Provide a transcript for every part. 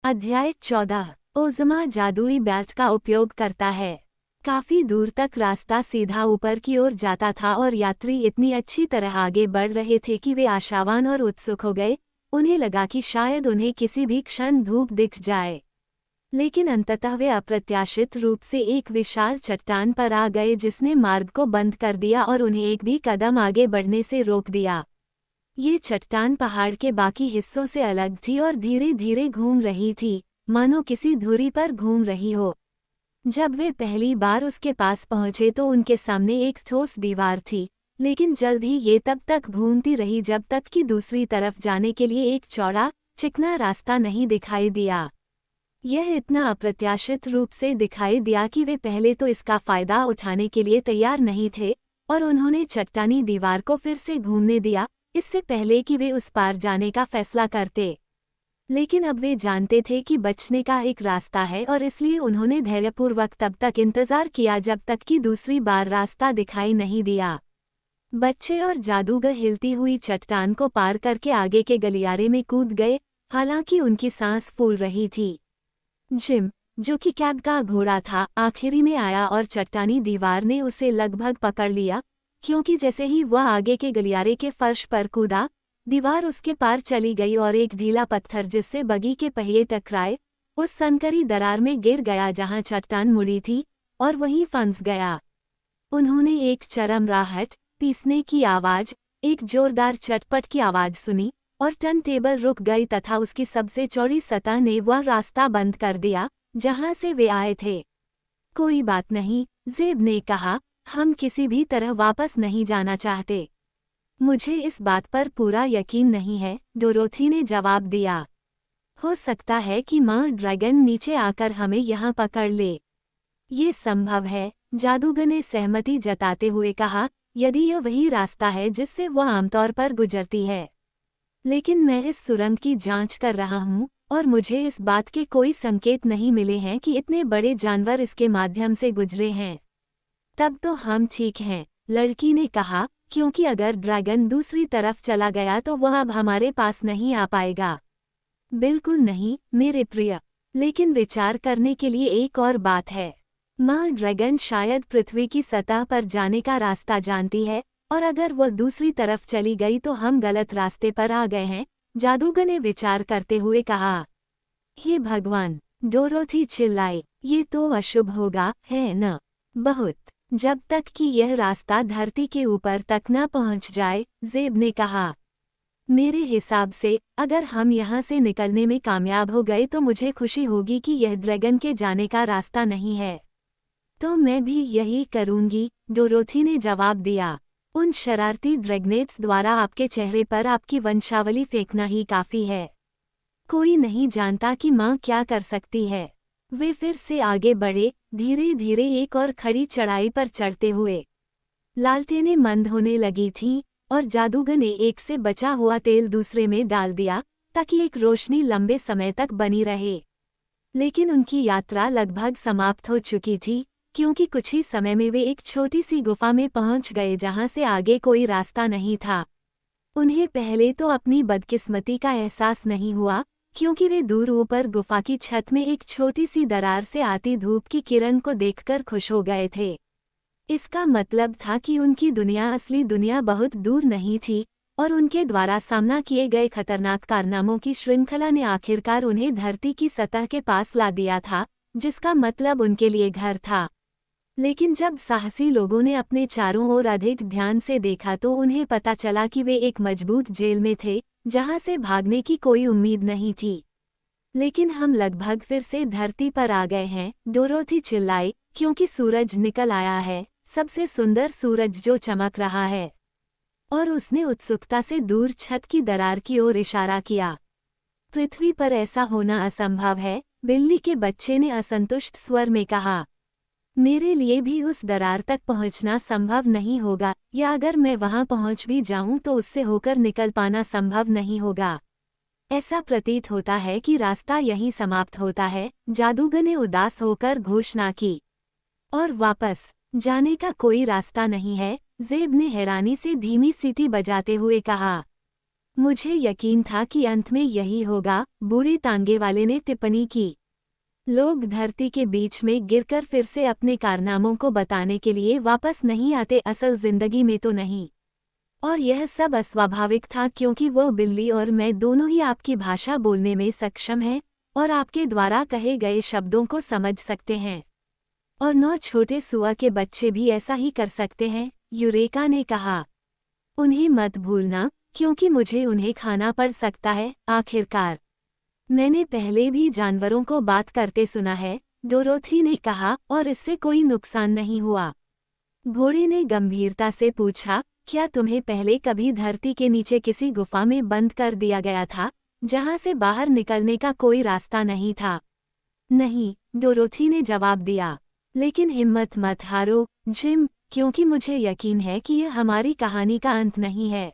अध्याय 14। ओज़मा जादुई बैट का उपयोग करता है। काफी दूर तक रास्ता सीधा ऊपर की ओर जाता था और यात्री इतनी अच्छी तरह आगे बढ़ रहे थे कि वे आशावान और उत्सुक हो गए। उन्हें लगा कि शायद उन्हें किसी भी क्षण धूप दिख जाए। लेकिन अंततः वे अप्रत्याशित रूप से एक विशाल चट्टान पर आ गए जिसने मार्ग को बंद कर दिया और उन्हें एक भी कदम आगे बढ़ने से रोक दिया। ये चट्टान पहाड़ के बाकी हिस्सों से अलग थी और धीरे धीरे घूम रही थी, मानो किसी धुरी पर घूम रही हो। जब वे पहली बार उसके पास पहुंचे तो उनके सामने एक ठोस दीवार थी, लेकिन जल्द ही ये तब तक घूमती रही जब तक कि दूसरी तरफ जाने के लिए एक चौड़ा, चिकना रास्ता नहीं दिखाई दिया। यह इतना अप्रत्याशित रूप से दिखाई दिया कि वे पहले तो इसका फायदा उठाने के लिए तैयार नहीं थे, और उन्होंने चट्टानी दीवार को फिर से घूमने दिया, इससे पहले कि वे उस पार जाने का फैसला करते। लेकिन अब वे जानते थे कि बचने का एक रास्ता है और इसलिए उन्होंने धैर्यपूर्वक तब तक इंतजार किया जब तक कि दूसरी बार रास्ता दिखाई नहीं दिया। बच्चे और जादूगर हिलती हुई चट्टान को पार करके आगे के गलियारे में कूद गए, हालांकि उनकी सांस फूल रही थी। जिम, जो कि कैब का घोड़ा था, आखिरी में आया और चट्टानी दीवार ने उसे लगभग पकड़ लिया, क्योंकि जैसे ही वह आगे के गलियारे के फर्श पर कूदा, दीवार उसके पार चली गई और एक ढीला पत्थर जिससे बगी के पहिए टकराए, उस संकरी दरार में गिर गया जहां चट्टान मुड़ी थी, और वहीं फंस गया। उन्होंने एक चरम राहट, पीसने की आवाज, एक जोरदार चटपट की आवाज सुनी, और टर्न टेबल रुक गई तथा उसकी सबसे चौड़ी सतह ने वह रास्ता बंद कर दिया जहां से वे आए थे। कोई बात नहीं, ज़ेब ने कहा, हम किसी भी तरह वापस नहीं जाना चाहते। मुझे इस बात पर पूरा यकीन नहीं है, डोरोथी ने जवाब दिया। हो सकता है कि माँ ड्रैगन नीचे आकर हमें यहाँ पकड़ ले। ये संभव है, जादूगर ने सहमति जताते हुए कहा, यदि यह वही रास्ता है जिससे वह आमतौर पर गुजरती है। लेकिन मैं इस सुरंग की जांच कर रहा हूँ, और मुझे इस बात के कोई संकेत नहीं मिले हैं कि इतने बड़े जानवर इसके माध्यम से गुजरे हैं। तब तो हम ठीक हैं, लड़की ने कहा, क्योंकि अगर ड्रैगन दूसरी तरफ चला गया तो वह अब हमारे पास नहीं आ पाएगा। बिल्कुल नहीं, मेरे प्रिय, लेकिन विचार करने के लिए एक और बात है। माँ ड्रैगन शायद पृथ्वी की सतह पर जाने का रास्ता जानती है, और अगर वह दूसरी तरफ चली गई तो हम गलत रास्ते पर आ गए हैं, जादूगर ने विचार करते हुए कहा। हे भगवान, डोरोथी चिल्लाई, ये तो अशुभ होगा, है न? बहुत, जब तक कि यह रास्ता धरती के ऊपर तक न पहुंच जाए, ज़ेब ने कहा। मेरे हिसाब से, अगर हम यहाँ से निकलने में कामयाब हो गए तो मुझे खुशी होगी कि यह ड्रैगन के जाने का रास्ता नहीं है। तो मैं भी यही करूँगी, डोरोथी ने जवाब दिया। उन शरारती ड्रैगनेट्स द्वारा आपके चेहरे पर आपकी वंशावली फेंकना ही काफ़ी है। कोई नहीं जानता कि माँ क्या कर सकती है। वे फिर से आगे बढ़े, धीरे धीरे एक और खड़ी चढ़ाई पर चढ़ते हुए। लालटेनें मंद होने लगी थीं, और जादूगर ने एक से बचा हुआ तेल दूसरे में डाल दिया, ताकि एक रोशनी लंबे समय तक बनी रहे। लेकिन उनकी यात्रा लगभग समाप्त हो चुकी थी, क्योंकि कुछ ही समय में वे एक छोटी सी गुफा में पहुंच गए जहां से आगे कोई रास्ता नहीं था। उन्हें पहले तो अपनी बदकिस्मती का एहसास नहीं हुआ, क्योंकि वे दूर ऊपर गुफा की छत में एक छोटी सी दरार से आती धूप की किरण को देखकर खुश हो गए थे। इसका मतलब था कि उनकी दुनिया, असली दुनिया बहुत दूर नहीं थी, और उनके द्वारा सामना किए गए खतरनाक कारनामों की श्रृंखला ने आखिरकार उन्हें धरती की सतह के पास ला दिया था, जिसका मतलब उनके लिए घर था। लेकिन जब साहसी लोगों ने अपने चारों ओर अधिक ध्यान से देखा तो उन्हें पता चला कि वे एक मजबूत जेल में थे, जहां से भागने की कोई उम्मीद नहीं थी। लेकिन हम लगभग फिर से धरती पर आ गए हैं, डोरोथी चिल्लाई, क्योंकि सूरज निकल आया है, सबसे सुंदर सूरज जो चमक रहा है। और उसने उत्सुकता से दूर छत की दरार की ओर इशारा किया। पृथ्वी पर ऐसा होना असंभव है, बिल्ली के बच्चे ने असंतुष्ट स्वर में कहा। मेरे लिए भी उस दरार तक पहुंचना संभव नहीं होगा, या अगर मैं वहां पहुंच भी जाऊं तो उससे होकर निकल पाना संभव नहीं होगा। ऐसा प्रतीत होता है कि रास्ता यहीं समाप्त होता है, जादूगर ने उदास होकर घोषणा की। और वापस जाने का कोई रास्ता नहीं है, ज़ेब ने हैरानी से धीमी सीटी बजाते हुए कहा। मुझे यकीन था कि अंत में यही होगा, बूढ़े तांगे वाले ने टिप्पणी की। लोग धरती के बीच में गिरकर फिर से अपने कारनामों को बताने के लिए वापस नहीं आते, असल जिंदगी में तो नहीं। और यह सब अस्वाभाविक था क्योंकि वो बिल्ली और मैं दोनों ही आपकी भाषा बोलने में सक्षम हैं और आपके द्वारा कहे गए शब्दों को समझ सकते हैं। और 9 छोटे सुआ के बच्चे भी ऐसा ही कर सकते हैं, यूरेका ने कहा। उन्हें मत भूलना, क्योंकि मुझे उन्हें खाना पड़ सकता है। आखिरकार मैंने पहले भी जानवरों को बात करते सुना है, डोरोथी ने कहा, और इससे कोई नुकसान नहीं हुआ। घोड़े ने गंभीरता से पूछा, क्या तुम्हें पहले कभी धरती के नीचे किसी गुफा में बंद कर दिया गया था, जहां से बाहर निकलने का कोई रास्ता नहीं था? नहीं, डोरोथी ने जवाब दिया। लेकिन हिम्मत मत हारो, जिम, क्योंकि मुझे यकीन है कि यह हमारी कहानी का अंत नहीं है।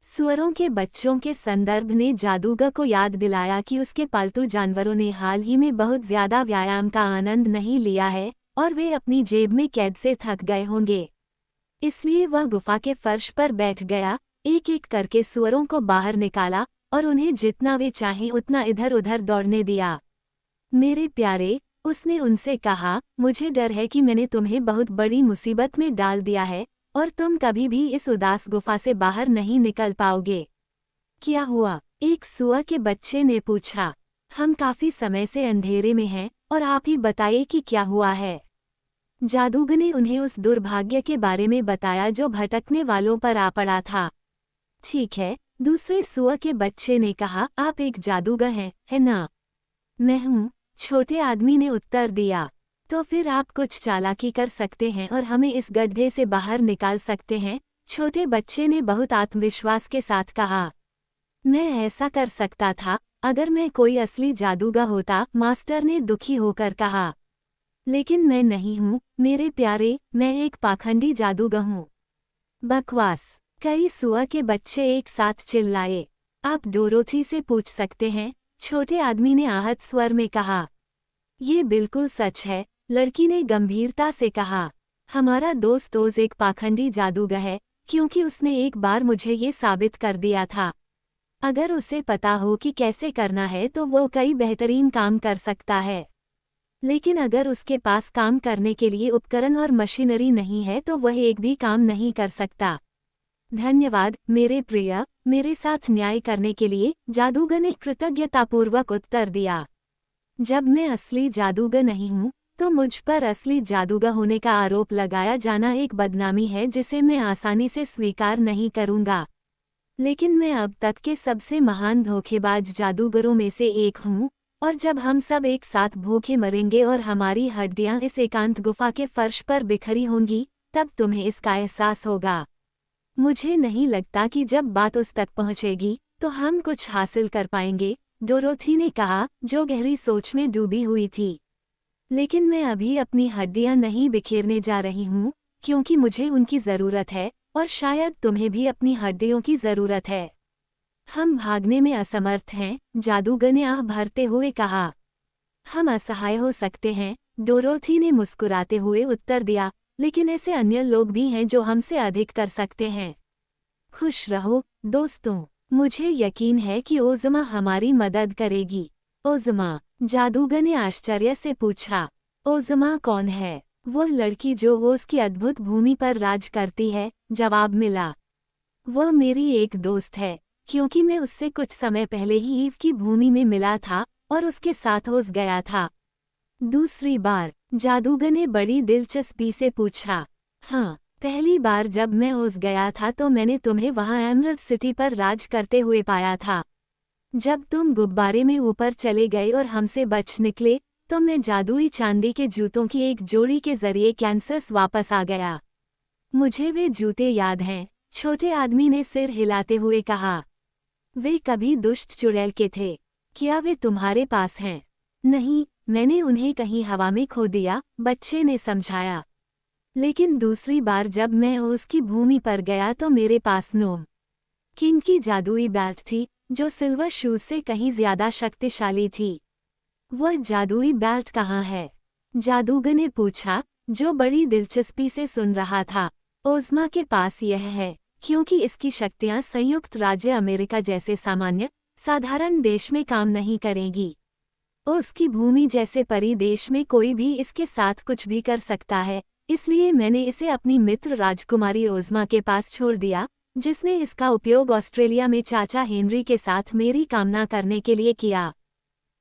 सुअरों के बच्चों के संदर्भ ने जादूगर को याद दिलाया कि उसके पालतू जानवरों ने हाल ही में बहुत ज्यादा व्यायाम का आनंद नहीं लिया है और वे अपनी जेब में कैद से थक गए होंगे। इसलिए वह गुफा के फर्श पर बैठ गया, एक एक करके सुअरों को बाहर निकाला और उन्हें जितना वे चाहें उतना इधर उधर दौड़ने दिया। मेरे प्यारे, उसने उनसे कहा, मुझे डर है कि मैंने तुम्हें बहुत बड़ी मुसीबत में डाल दिया है और तुम कभी भी इस उदास गुफा से बाहर नहीं निकल पाओगे। क्या हुआ? एक सुआ के बच्चे ने पूछा। हम काफी समय से अंधेरे में हैं और आप ही बताइए कि क्या हुआ है। जादूगर ने उन्हें उस दुर्भाग्य के बारे में बताया जो भटकने वालों पर आ पड़ा था। ठीक है, दूसरे सुआ के बच्चे ने कहा, आप एक जादूगर हैं, है ना? मैं हूँ, छोटे आदमी ने उत्तर दिया। तो फिर आप कुछ चालाकी कर सकते हैं और हमें इस गड्ढे से बाहर निकाल सकते हैं, छोटे बच्चे ने बहुत आत्मविश्वास के साथ कहा। मैं ऐसा कर सकता था अगर मैं कोई असली जादूगर होता, मास्टर ने दुखी होकर कहा। लेकिन मैं नहीं हूँ मेरे प्यारे, मैं एक पाखंडी जादूगर हूँ। बकवास, कई सुआ के बच्चे एक साथ चिल्लाए। आप डोरोथी से पूछ सकते हैं, छोटे आदमी ने आहत स्वर में कहा। ये बिल्कुल सच है, लड़की ने गंभीरता से कहा। हमारा दोस्त ओज एक पाखंडी जादूगर है, क्योंकि उसने एक बार मुझे ये साबित कर दिया था। अगर उसे पता हो कि कैसे करना है तो वो कई बेहतरीन काम कर सकता है। लेकिन अगर उसके पास काम करने के लिए उपकरण और मशीनरी नहीं है तो वह एक भी काम नहीं कर सकता। धन्यवाद मेरे प्रिय, मेरे साथ न्याय करने के लिए, जादूगर ने कृतज्ञतापूर्वक उत्तर दिया। जब मैं असली जादूगर नहीं हूँ, तो मुझ पर असली जादूगर होने का आरोप लगाया जाना एक बदनामी है जिसे मैं आसानी से स्वीकार नहीं करूँगा। लेकिन मैं अब तक के सबसे महान धोखेबाज जादूगरों में से एक हूँ, और जब हम सब एक साथ भूखे मरेंगे और हमारी हड्डियाँ इस एकांत गुफा के फर्श पर बिखरी होंगी, तब तुम्हें इसका एहसास होगा। मुझे नहीं लगता कि जब बात उस तक पहुँचेगी तो हम कुछ हासिल कर पाएंगे, डोरोथी ने कहा, जो गहरी सोच में डूबी हुई थी। लेकिन मैं अभी अपनी हड्डियां नहीं बिखेरने जा रही हूँ, क्योंकि मुझे उनकी ज़रूरत है, और शायद तुम्हें भी अपनी हड्डियों की ज़रूरत है। हम भागने में असमर्थ हैं, जादूगर ने आह भरते हुए कहा। हम असहाय हो सकते हैं, डोरोथी ने मुस्कुराते हुए उत्तर दिया, लेकिन ऐसे अन्य लोग भी हैं जो हमसे अधिक कर सकते हैं। खुश रहो, दोस्तों। मुझे यकीन है कि ओज़मा हमारी मदद करेगी। ओज़मा, जादूगर ने आश्चर्य से पूछा। ओज़मा कौन है? वह लड़की जो ओज़ की अद्भुत भूमि पर राज करती है, जवाब मिला। वह मेरी एक दोस्त है, क्योंकि मैं उससे कुछ समय पहले ही ईव की भूमि में मिला था और उसके साथ ओज़ गया था। दूसरी बार, जादूगर ने बड़ी दिलचस्पी से पूछा। हाँ, पहली बार जब मैं ओज़ गया था तो मैंने तुम्हें वहाँ एमरल्ड सिटी पर राज करते हुए पाया था। जब तुम गुब्बारे में ऊपर चले गए और हमसे बच निकले, तो मैं जादुई चांदी के जूतों की एक जोड़ी के जरिए कैंसस वापस आ गया। मुझे वे जूते याद हैं, छोटे आदमी ने सिर हिलाते हुए कहा। वे कभी दुष्ट चुड़ैल के थे। क्या वे तुम्हारे पास हैं? नहीं, मैंने उन्हें कहीं हवा में खो दिया, बच्चे ने समझाया। लेकिन दूसरी बार जब मैं उसकी भूमि पर गया तो मेरे पास नोम किंग की जादुई बेल्ट थी, जो सिल्वर शूज से कहीं ज्यादा शक्तिशाली थी। वह जादुई बेल्ट कहाँ है? जादूगर ने पूछा, जो बड़ी दिलचस्पी से सुन रहा था। ओज़मा के पास यह है, क्योंकि इसकी शक्तियां संयुक्त राज्य अमेरिका जैसे सामान्य साधारण देश में काम नहीं करेंगी। उसकी भूमि जैसे परिदेश में कोई भी इसके साथ कुछ भी कर सकता है, इसलिए मैंने इसे अपनी मित्र राजकुमारी ओज़मा के पास छोड़ दिया, जिसने इसका उपयोग ऑस्ट्रेलिया में चाचा हेनरी के साथ मेरी कामना करने के लिए किया।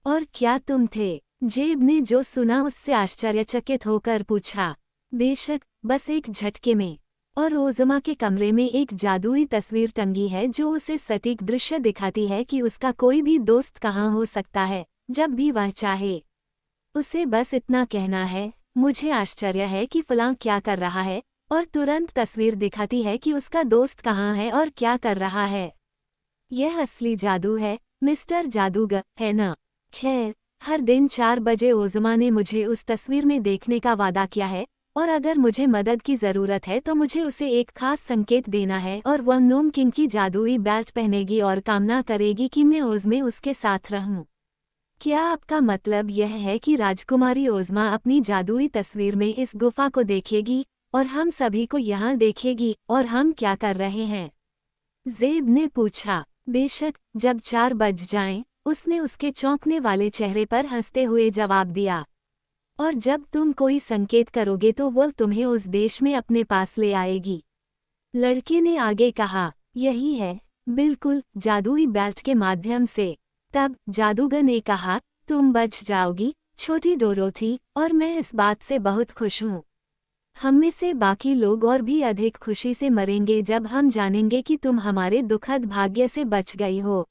और क्या तुम थे? जेब ने जो सुना उससे आश्चर्यचकित होकर पूछा। बेशक, बस एक झटके में। और ओज़मा के कमरे में एक जादुई तस्वीर टंगी है जो उसे सटीक दृश्य दिखाती है कि उसका कोई भी दोस्त कहाँ हो सकता है जब भी वह चाहे। उसे बस इतना कहना है, मुझे आश्चर्य है कि फलां क्या कर रहा है, और तुरंत तस्वीर दिखाती है कि उसका दोस्त कहाँ है और क्या कर रहा है। यह असली जादू है, मिस्टर जादूगर, है न? खैर, हर दिन 4 बजे ओज़मा ने मुझे उस तस्वीर में देखने का वादा किया है, और अगर मुझे मदद की ज़रूरत है तो मुझे उसे एक खास संकेत देना है और वह नोम किंग की जादुई बेल्ट पहनेगी और कामना करेगी कि मैं ओज़ में उसके साथ रहूं। क्या आपका मतलब यह है कि राजकुमारी ओज़मा अपनी जादुई तस्वीर में इस गुफा को देखेगी और हम सभी को यहाँ देखेगी और हम क्या कर रहे हैं? ज़ेब ने पूछा। बेशक, जब 4 बज जाएं, उसने उसके चौंकने वाले चेहरे पर हंसते हुए जवाब दिया। और जब तुम कोई संकेत करोगे तो वह तुम्हें उस देश में अपने पास ले आएगी। लड़के ने आगे कहा, यही है, बिल्कुल, जादुई बेल्ट के माध्यम से। तब जादूगर ने कहा, तुम बच जाओगी, छोटी डोरोथी, और मैं इस बात से बहुत खुश हूँ। हम में से बाकी लोग और भी अधिक खुशी से मरेंगे जब हम जानेंगे कि तुम हमारे दुखद भाग्य से बच गई हो।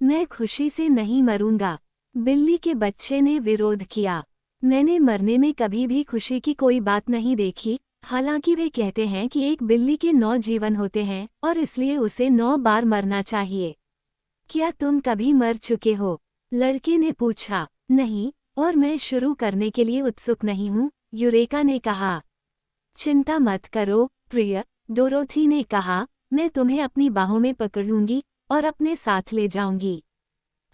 मैं खुशी से नहीं मरूंगा, बिल्ली के बच्चे ने विरोध किया। मैंने मरने में कभी भी खुशी की कोई बात नहीं देखी, हालांकि वे कहते हैं कि एक बिल्ली के 9 जीवन होते हैं और इसलिए उसे 9 बार मरना चाहिए। क्या तुम कभी मर चुके हो? लड़के ने पूछा। नहीं, और मैं शुरू करने के लिए उत्सुक नहीं हूँ, यूरेका ने कहा। चिंता मत करो, प्रिय, डोरोथी ने कहा, मैं तुम्हें अपनी बाहों में पकड़ूंगी और अपने साथ ले जाऊंगी।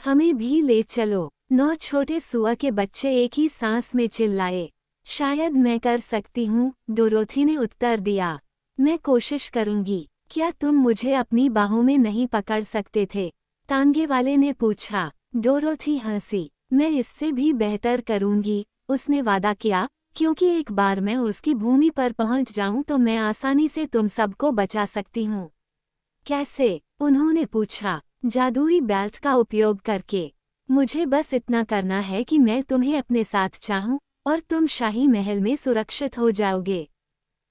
हमें भी ले चलो। 9 छोटे सुआ के बच्चे एक ही सांस में चिल्लाए। शायद मैं कर सकती हूँ, डोरोथी ने उत्तर दिया। मैं कोशिश करूंगी। क्या तुम मुझे अपनी बाहों में नहीं पकड़ सकते थे? तांगे वाले ने पूछा। डोरोथी हंसी। मैं इससे भी बेहतर करूंगी, उसने वादा किया, क्योंकि एक बार मैं उसकी भूमि पर पहुंच जाऊं तो मैं आसानी से तुम सबको बचा सकती हूँ। कैसे? उन्होंने पूछा। जादुई बेल्ट का उपयोग करके। मुझे बस इतना करना है कि मैं तुम्हें अपने साथ चाहूं और तुम शाही महल में सुरक्षित हो जाओगे।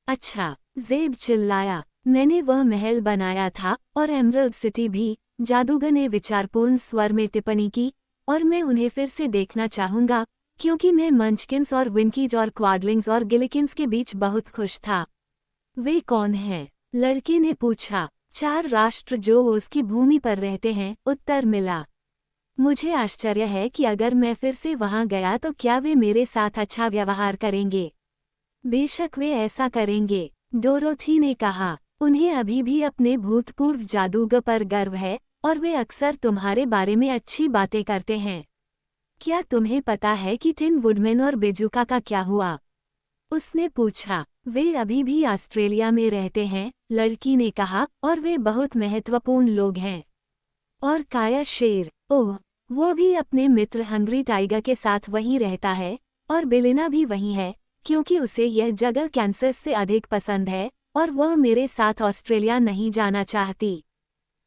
अच्छा, ज़ेब चिल्लाया, मैंने वह महल बनाया था और एमरल्ड सिटी भी, जादूगर ने विचारपूर्ण स्वर में टिप्पणी की, और मैं उन्हें फिर से देखना चाहूंगा, क्योंकि मैं मंचकिंस और विंकीज और क्वाडलिंग्स और गिलिकिंस के बीच बहुत खुश था। वे कौन हैं? लड़के ने पूछा। 4 राष्ट्र जो उसकी भूमि पर रहते हैं, उत्तर मिला। मुझे आश्चर्य है कि अगर मैं फिर से वहां गया तो क्या वे मेरे साथ अच्छा व्यवहार करेंगे। बेशक वे ऐसा करेंगे, डोरोथी ने कहा। उन्हें अभी भी अपने भूतपूर्व जादूगर पर गर्व है और वे अक्सर तुम्हारे बारे में अच्छी बातें करते हैं। क्या तुम्हें पता है कि टिन वुडमैन और बेजुका का क्या हुआ? उसने पूछा। वे अभी भी ऑस्ट्रेलिया में रहते हैं, लड़की ने कहा, और वे बहुत महत्वपूर्ण लोग हैं। और काया शेर, ओह, वो भी अपने मित्र हंग्री टाइगर के साथ वहीं रहता है, और बेलिना भी वहीं है, क्योंकि उसे यह जगह कैंसस से अधिक पसंद है, और वह मेरे साथ ऑस्ट्रेलिया नहीं जाना चाहती।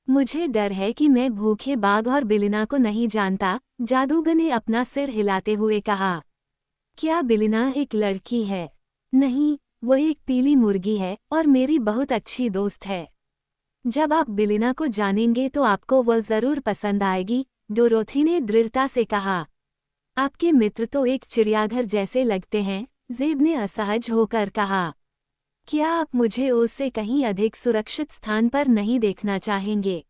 मुझे डर है कि मैं भूखे बाघ और बेलिना को नहीं जानता, जादूगर ने अपना सिर हिलाते हुए कहा। क्या बेलिना एक लड़की है? नहीं, वो एक पीली मुर्गी है और मेरी बहुत अच्छी दोस्त है। जब आप बेलिना को जानेंगे तो आपको वह जरूर पसंद आएगी, डोरोथी ने दृढ़ता से कहा। आपके मित्र तो एक चिड़ियाघर जैसे लगते हैं, ज़ेब ने असहज होकर कहा। क्या आप मुझे उससे कहीं अधिक सुरक्षित स्थान पर नहीं देखना चाहेंगे?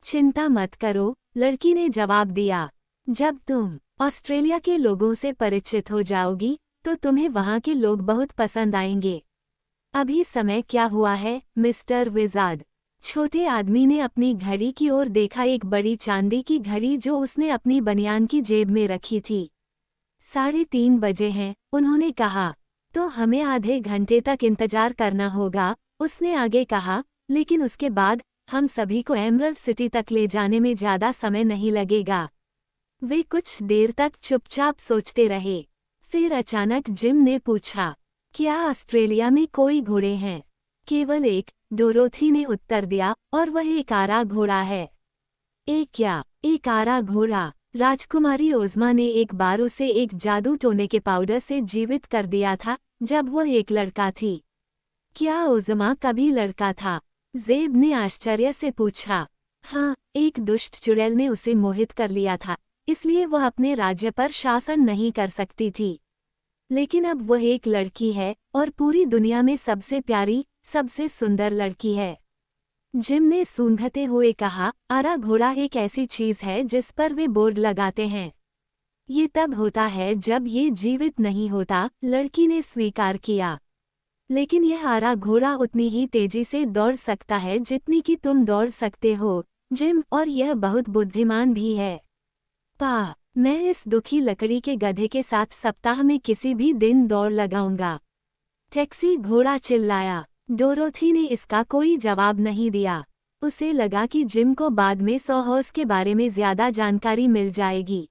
चिंता मत करो, लड़की ने जवाब दिया। जब तुम ऑस्ट्रेलिया के लोगों से परिचित हो जाओगी, तो तुम्हें वहाँ के लोग बहुत पसंद आएंगे। अभी समय क्या हुआ है, मिस्टर विज़ार्ड? छोटे आदमी ने अपनी घड़ी की ओर देखा, एक बड़ी चांदी की घड़ी जो उसने अपनी बनियान की जेब में रखी थी। 3:30 बजे हैं, उन्होंने कहा। तो हमें आधे घंटे तक इंतजार करना होगा, उसने आगे कहा, लेकिन उसके बाद हम सभी को एमरल्ड सिटी तक ले जाने में ज्यादा समय नहीं लगेगा। वे कुछ देर तक चुपचाप सोचते रहे। फिर अचानक जिम ने पूछा, क्या ऑस्ट्रेलिया में कोई घोड़े हैं? केवल एक, डोरोथी ने उत्तर दिया, और वह एक आरा घोड़ा है। एक क्या? एक आरा घोड़ा? राजकुमारी ओज़मा ने एक बार उसे एक जादू टोने के पाउडर से जीवित कर दिया था जब वह एक लड़का थी। क्या ओज़मा कभी लड़का था? ज़ेब ने आश्चर्य से पूछा। हाँ, एक दुष्ट चुड़ैल ने उसे मोहित कर लिया था, इसलिए वह अपने राज्य पर शासन नहीं कर सकती थी। लेकिन अब वह एक लड़की है और पूरी दुनिया में सबसे प्यारी, सबसे सुंदर लड़की है। जिम ने सूंघते हुए कहा, आरा घोड़ा एक ऐसी चीज है जिस पर वे बोर्ड लगाते हैं। ये तब होता है जब ये जीवित नहीं होता, लड़की ने स्वीकार किया। लेकिन यह आरा घोड़ा उतनी ही तेजी से दौड़ सकता है जितनी कि तुम दौड़ सकते हो, जिम, और यह बहुत बुद्धिमान भी है। मैं इस दुखी लकड़ी के गधे के साथ सप्ताह में किसी भी दिन दौड़ लगाऊंगा। टैक्सी घोड़ा चिल्लाया। डोरोथी ने इसका कोई जवाब नहीं दिया। उसे लगा कि जिम को बाद में सॉहर्स के बारे में ज्यादा जानकारी मिल जाएगी।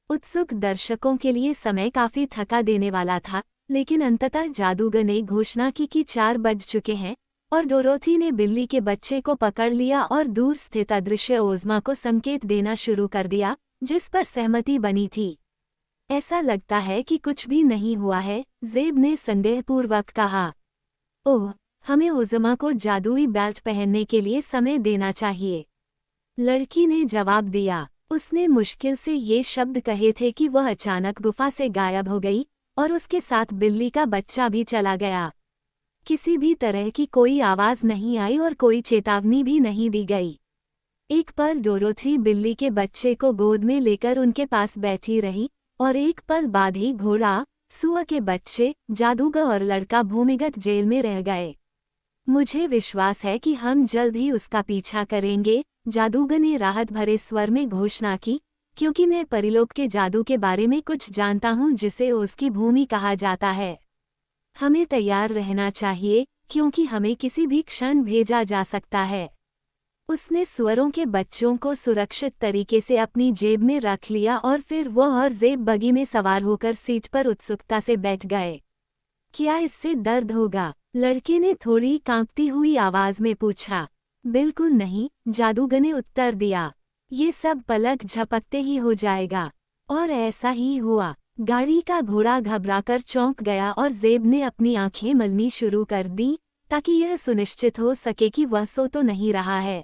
उत्सुक दर्शकों के लिए समय काफी थका देने वाला था, लेकिन अंततः जादूगर ने घोषणा की कि 4 बज चुके हैं, और डोरोथी ने बिल्ली के बच्चे को पकड़ लिया और दूर स्थित अदृश्य ओज़मा को संकेत देना शुरू कर दिया, जिस पर सहमति बनी थी। ऐसा लगता है कि कुछ भी नहीं हुआ है, ज़ेब ने संदेहपूर्वक कहा। ओह, हमें ओज़मा को जादुई बेल्ट पहनने के लिए समय देना चाहिए, लड़की ने जवाब दिया। उसने मुश्किल से ये शब्द कहे थे कि वह अचानक गुफा से गायब हो गई, और उसके साथ बिल्ली का बच्चा भी चला गया। किसी भी तरह की कोई आवाज नहीं आई और कोई चेतावनी भी नहीं दी गई। एक पल डोरोथी बिल्ली के बच्चे को गोद में लेकर उनके पास बैठी रही, और एक पल बाद ही घोड़ा, सुअर के बच्चे, जादूगर और लड़का भूमिगत जेल में रह गए। मुझे विश्वास है कि हम जल्द ही उसका पीछा करेंगे, जादूगर ने राहत भरे स्वर में घोषणा की, क्योंकि मैं परिलोक के जादू के बारे में कुछ जानता हूँ जिसे उसकी भूमि कहा जाता है। हमें तैयार रहना चाहिए, क्योंकि हमें किसी भी क्षण भेजा जा सकता है। उसने सुअरों के बच्चों को सुरक्षित तरीके से अपनी जेब में रख लिया और फिर वह और ज़ेब बगी में सवार होकर सीट पर उत्सुकता से बैठ गए। क्या इससे दर्द होगा? लड़के ने थोड़ी कांपती हुई आवाज में पूछा। बिल्कुल नहीं, जादूगर ने उत्तर दिया। ये सब पलक झपकते ही हो जाएगा। और ऐसा ही हुआ। गाड़ी का घोड़ा घबराकर चौंक गया और ज़ेब ने अपनी आंखें मलनी शुरू कर दी, ताकि यह सुनिश्चित हो सके कि वह सो तो नहीं रहा है।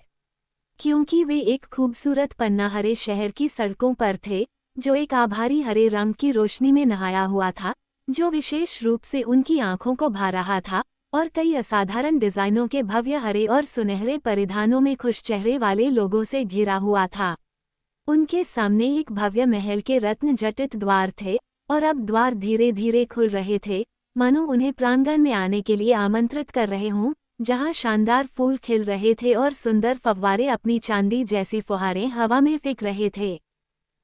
क्योंकि वे एक खूबसूरत पन्ना हरे शहर की सड़कों पर थे, जो एक आभारी हरे रंग की रोशनी में नहाया हुआ था, जो विशेष रूप से उनकी आंखों को भा रहा था, और कई असाधारण डिजाइनों के भव्य हरे और सुनहरे परिधानों में खुश चेहरे वाले लोगों से घिरा हुआ था। उनके सामने एक भव्य महल के रत्न जटित द्वार थे, और अब द्वार धीरे धीरे खुल रहे थे, मानो उन्हें प्रांगण में आने के लिए आमंत्रित कर रहे हों, जहां शानदार फूल खिल रहे थे और सुंदर फव्वारे अपनी चांदी जैसी फुहारें हवा में फेंक रहे थे।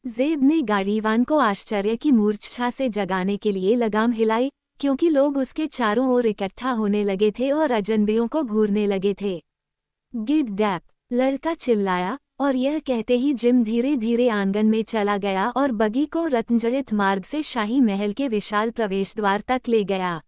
ज़ेब ने गाड़ीवान को आश्चर्य की मूर्छा से जगाने के लिए लगाम हिलाई, क्योंकि लोग उसके चारों ओर इकट्ठा होने लगे थे और अजनबियों को घूरने लगे थे। गिड डैप, लड़का चिल्लाया, और यह कहते ही जिम धीरे धीरे आंगन में चला गया और बगी को रत्नजड़ित मार्ग से शाही महल के विशाल प्रवेश द्वार तक ले गया।